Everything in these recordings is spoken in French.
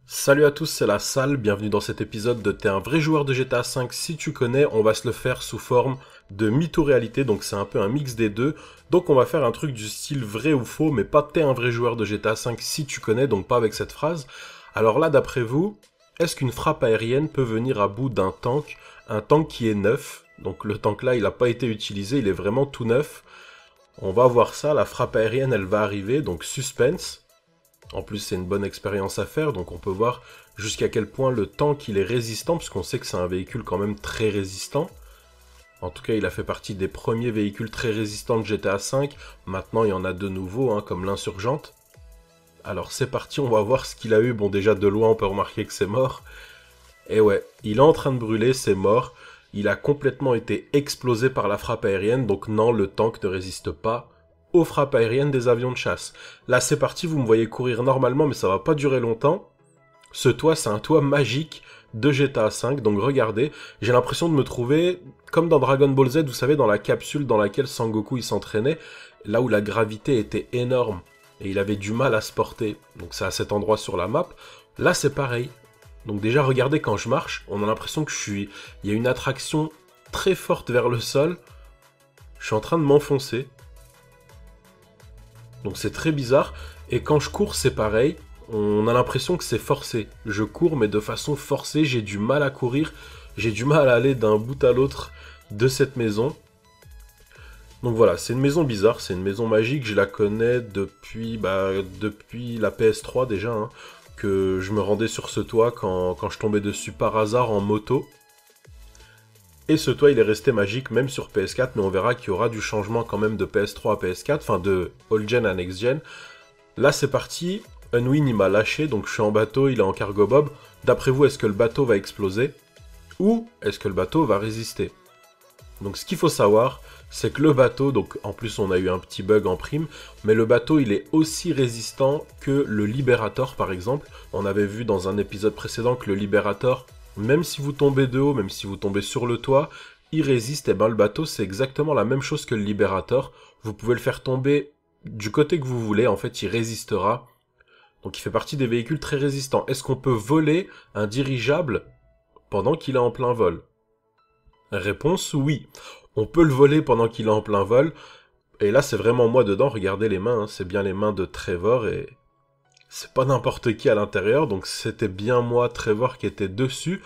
Salut à tous, c'est la salle, bienvenue dans cet épisode de T'es un vrai joueur de GTA V. Si tu connais, on va se le faire sous forme de mytho-réalité, donc c'est un peu un mix des deux. Donc on va faire un truc du style vrai ou faux, mais pas T'es un vrai joueur de GTA V si tu connais, donc pas avec cette phrase. Alors là, d'après vous, est-ce qu'une frappe aérienne peut venir à bout d'un tank, un tank qui est neuf? Donc le tank là, il n'a pas été utilisé, il est vraiment tout neuf. On va voir ça, la frappe aérienne, elle va arriver, donc suspense. En plus, c'est une bonne expérience à faire, donc on peut voir jusqu'à quel point le tank il est résistant, puisqu'on sait que c'est un véhicule quand même très résistant. En tout cas, il a fait partie des premiers véhicules très résistants de GTA V. Maintenant, il y en a de nouveaux, comme l'Insurgente. Alors c'est parti, on va voir ce qu'il a eu. Bon, déjà de loin, on peut remarquer que c'est mort. Et ouais, il est en train de brûler, c'est mort. Il a complètement été explosé par la frappe aérienne, donc non, le tank ne résiste pas aux frappes aériennes des avions de chasse. Là, c'est parti, vous me voyez courir normalement, mais ça va pas durer longtemps. Ce toit, c'est un toit magique de GTA V, donc regardez, j'ai l'impression de me trouver comme dans Dragon Ball Z, vous savez, dans la capsule dans laquelle Sangoku il s'entraînait, là où la gravité était énorme, et il avait du mal à se porter. Donc c'est à cet endroit sur la map. Là, c'est pareil. Donc déjà, regardez, quand je marche, on a l'impression que il y a une attraction très forte vers le sol. Je suis en train de m'enfoncer. Donc c'est très bizarre. Et quand je cours, c'est pareil. On a l'impression que c'est forcé. Je cours, mais de façon forcée. J'ai du mal à courir. J'ai du mal à aller d'un bout à l'autre de cette maison. Donc voilà, c'est une maison bizarre. C'est une maison magique. Je la connais depuis la PS3 déjà. Que je me rendais sur ce toit quand je tombais dessus par hasard en moto. Et ce toit, il est resté magique même sur PS4, mais on verra qu'il y aura du changement quand même de PS3 à PS4, enfin de old gen à next gen. Là, c'est parti. Unwin, il m'a lâché, donc je suis en bateau, il est en cargo bob. D'après vous, est-ce que le bateau va exploser? Ou est-ce que le bateau va résister? Donc ce qu'il faut savoir, c'est que le bateau, donc en plus on a eu un petit bug en prime, mais le bateau il est aussi résistant que le Liberator par exemple. On avait vu dans un épisode précédent que le Liberator, même si vous tombez de haut, même si vous tombez sur le toit, il résiste. Et ben le bateau c'est exactement la même chose que le Liberator. Vous pouvez le faire tomber du côté que vous voulez, en fait il résistera. Donc il fait partie des véhicules très résistants. Est-ce qu'on peut voler un dirigeable pendant qu'il est en plein vol? Réponse oui. On peut le voler pendant qu'il est en plein vol. Et là, c'est vraiment moi dedans. Regardez les mains. C'est bien les mains de Trevor. Et c'est pas n'importe qui à l'intérieur. Donc c'était bien moi, Trevor, qui était dessus.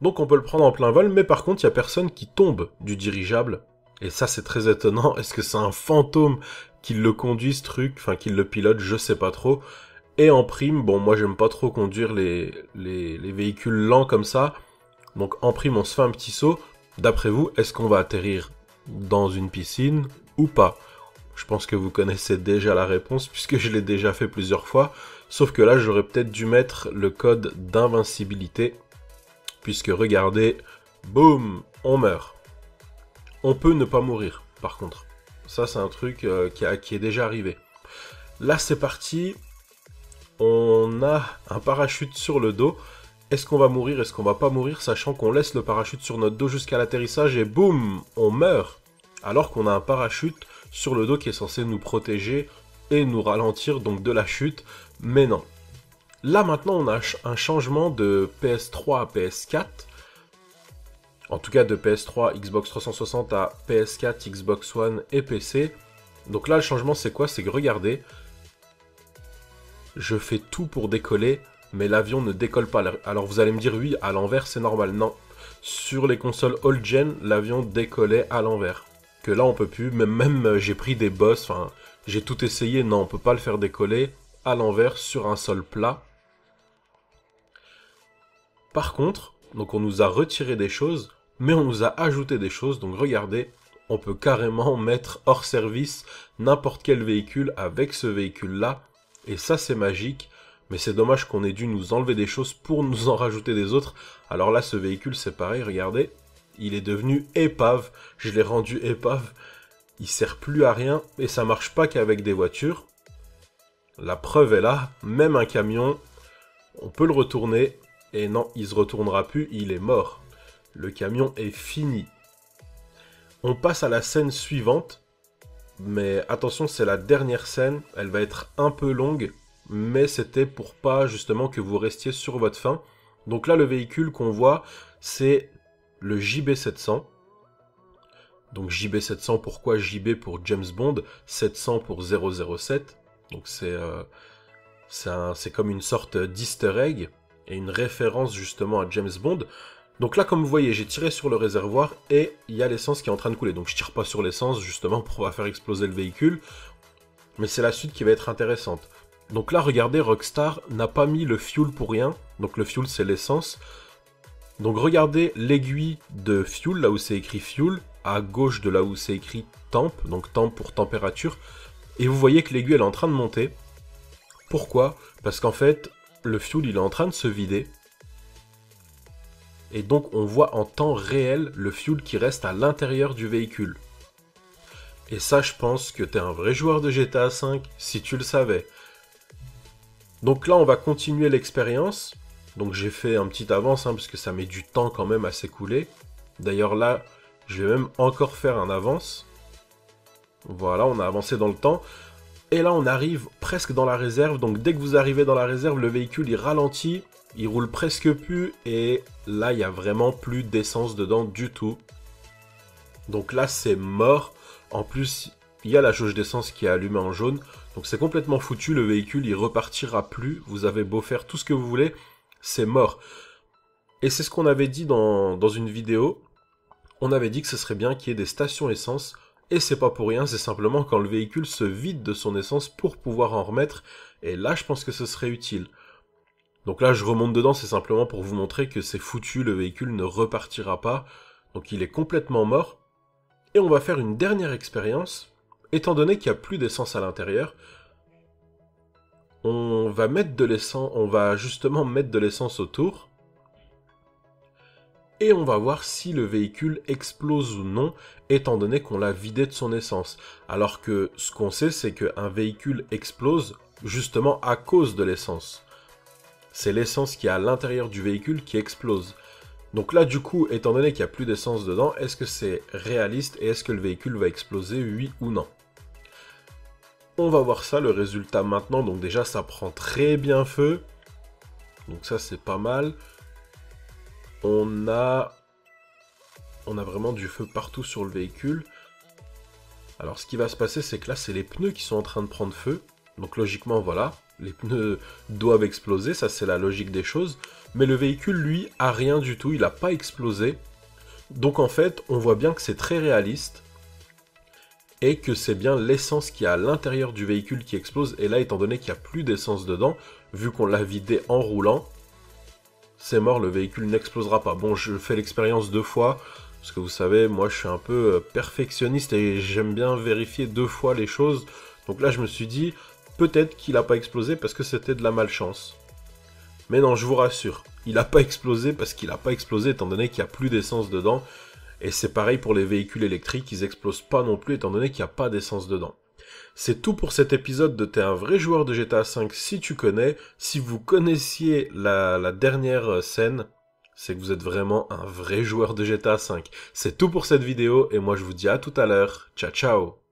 Donc on peut le prendre en plein vol. Mais par contre, il y a personne qui tombe du dirigeable. Et ça, c'est très étonnant. Est-ce que c'est un fantôme qui le conduit, ce truc? Enfin, qui le pilote, je sais pas trop. Et en prime, bon, moi, j'aime pas trop conduire les véhicules lents comme ça. Donc en prime, on se fait un petit saut. D'après vous, est-ce qu'on va atterrir dans une piscine ou pas? Je pense que vous connaissez déjà la réponse puisque je l'ai déjà fait plusieurs fois. Sauf que là, j'aurais peut-être dû mettre le code d'invincibilité. Puisque regardez, boum, on meurt. On peut ne pas mourir, par contre. Ça, c'est un truc qui est déjà arrivé. Là, c'est parti. On a un parachute sur le dos. Est-ce qu'on va mourir? Est-ce qu'on va pas mourir? Sachant qu'on laisse le parachute sur notre dos jusqu'à l'atterrissage et boum, on meurt. Alors qu'on a un parachute sur le dos qui est censé nous protéger et nous ralentir donc de la chute. Mais non. Là maintenant on a un changement de PS3 à PS4. En tout cas de PS3, Xbox 360 à PS4, Xbox One et PC. Donc là le changement c'est quoi? C'est que regardez, je fais tout pour décoller, mais l'avion ne décolle pas. Alors vous allez me dire oui, à l'envers c'est normal. Non, sur les consoles old gen, l'avion décollait à l'envers. Que là on peut plus, même j'ai pris des boss, enfin j'ai tout essayé, non on peut pas le faire décoller à l'envers sur un sol plat. Par contre, donc on nous a retiré des choses, mais on nous a ajouté des choses, donc regardez, on peut carrément mettre hors service n'importe quel véhicule avec ce véhicule-là, et ça c'est magique, mais c'est dommage qu'on ait dû nous enlever des choses pour nous en rajouter des autres. Alors là, ce véhicule, c'est pareil, regardez, il est devenu épave, je l'ai rendu épave, il sert plus à rien, et ça marche pas qu'avec des voitures. La preuve est là, même un camion, on peut le retourner, et non, il se retournera plus, il est mort. Le camion est fini. On passe à la scène suivante, mais attention, c'est la dernière scène, elle va être un peu longue, mais c'était pour pas justement que vous restiez sur votre faim. Donc là, le véhicule qu'on voit, c'est le JB700. Donc JB700, pourquoi JB pour James Bond, 700 pour 007. Donc c'est comme une sorte d'easter egg et une référence justement à James Bond. Donc là, comme vous voyez, j'ai tiré sur le réservoir et il y a l'essence qui est en train de couler. Donc je tire pas sur l'essence justement pour pas faire exploser le véhicule. Mais c'est la suite qui va être intéressante. Donc là, regardez, Rockstar n'a pas mis le fuel pour rien. Donc le fuel, c'est l'essence. Donc regardez l'aiguille de fuel, là où c'est écrit fuel, à gauche de là où c'est écrit temp, donc temp pour température. Et vous voyez que l'aiguille, elle est en train de monter. Pourquoi? Parce qu'en fait, le fuel, il est en train de se vider. Et donc, on voit en temps réel le fuel qui reste à l'intérieur du véhicule. Et ça, je pense que t'es un vrai joueur de GTA V, si tu le savais. Donc là, on va continuer l'expérience. Donc j'ai fait un petit avance, parce que ça met du temps quand même à s'écouler. D'ailleurs là, je vais même encore faire un avance. Voilà, on a avancé dans le temps. Et là, on arrive presque dans la réserve. Donc dès que vous arrivez dans la réserve, le véhicule, il ralentit. Il roule presque plus. Et là, il n'y a vraiment plus d'essence dedans du tout. Donc là, c'est mort. En plus, il y a la jauge d'essence qui est allumée en jaune. Donc c'est complètement foutu. Le véhicule, il repartira plus. Vous avez beau faire tout ce que vous voulez. C'est mort. Et c'est ce qu'on avait dit dans une vidéo. On avait dit que ce serait bien qu'il y ait des stations essence. Et c'est pas pour rien, c'est simplement quand le véhicule se vide de son essence pour pouvoir en remettre. Et là, je pense que ce serait utile. Donc là, je remonte dedans, c'est simplement pour vous montrer que c'est foutu, le véhicule ne repartira pas. Donc il est complètement mort. Et on va faire une dernière expérience. Étant donné qu'il n'y a plus d'essence à l'intérieur, on va mettre de l'essence, on va justement mettre de l'essence autour. Et on va voir si le véhicule explose ou non, étant donné qu'on l'a vidé de son essence. Alors que ce qu'on sait, c'est qu'un véhicule explose justement à cause de l'essence. C'est l'essence qui est à l'intérieur du véhicule qui explose. Donc là, du coup, étant donné qu'il n'y a plus d'essence dedans, est-ce que c'est réaliste et est-ce que le véhicule va exploser, oui ou non? On va voir ça, le résultat maintenant. Donc déjà, ça prend très bien feu. Donc ça, c'est pas mal. On a vraiment du feu partout sur le véhicule. Alors ce qui va se passer, c'est que là, c'est les pneus qui sont en train de prendre feu. Donc logiquement, voilà, les pneus doivent exploser, ça c'est la logique des choses. Mais le véhicule, lui, a rien du tout, il n'a pas explosé. Donc en fait, on voit bien que c'est très réaliste. Et que c'est bien l'essence qui est à l'intérieur du véhicule qui explose. Et là, étant donné qu'il n'y a plus d'essence dedans, vu qu'on l'a vidé en roulant, c'est mort, le véhicule n'explosera pas. Bon, je fais l'expérience 2 fois, parce que vous savez, moi je suis un peu perfectionniste et j'aime bien vérifier 2 fois les choses. Donc là, je me suis dit, peut-être qu'il n'a pas explosé parce que c'était de la malchance. Mais non, je vous rassure, il n'a pas explosé parce qu'il n'a pas explosé étant donné qu'il n'y a plus d'essence dedans. Et c'est pareil pour les véhicules électriques, ils explosent pas non plus étant donné qu'il n'y a pas d'essence dedans. C'est tout pour cet épisode de T'es un vrai joueur de GTA V si tu connais. Si vous connaissiez la dernière scène, c'est que vous êtes vraiment un vrai joueur de GTA V. C'est tout pour cette vidéo et moi je vous dis à tout à l'heure. Ciao ciao.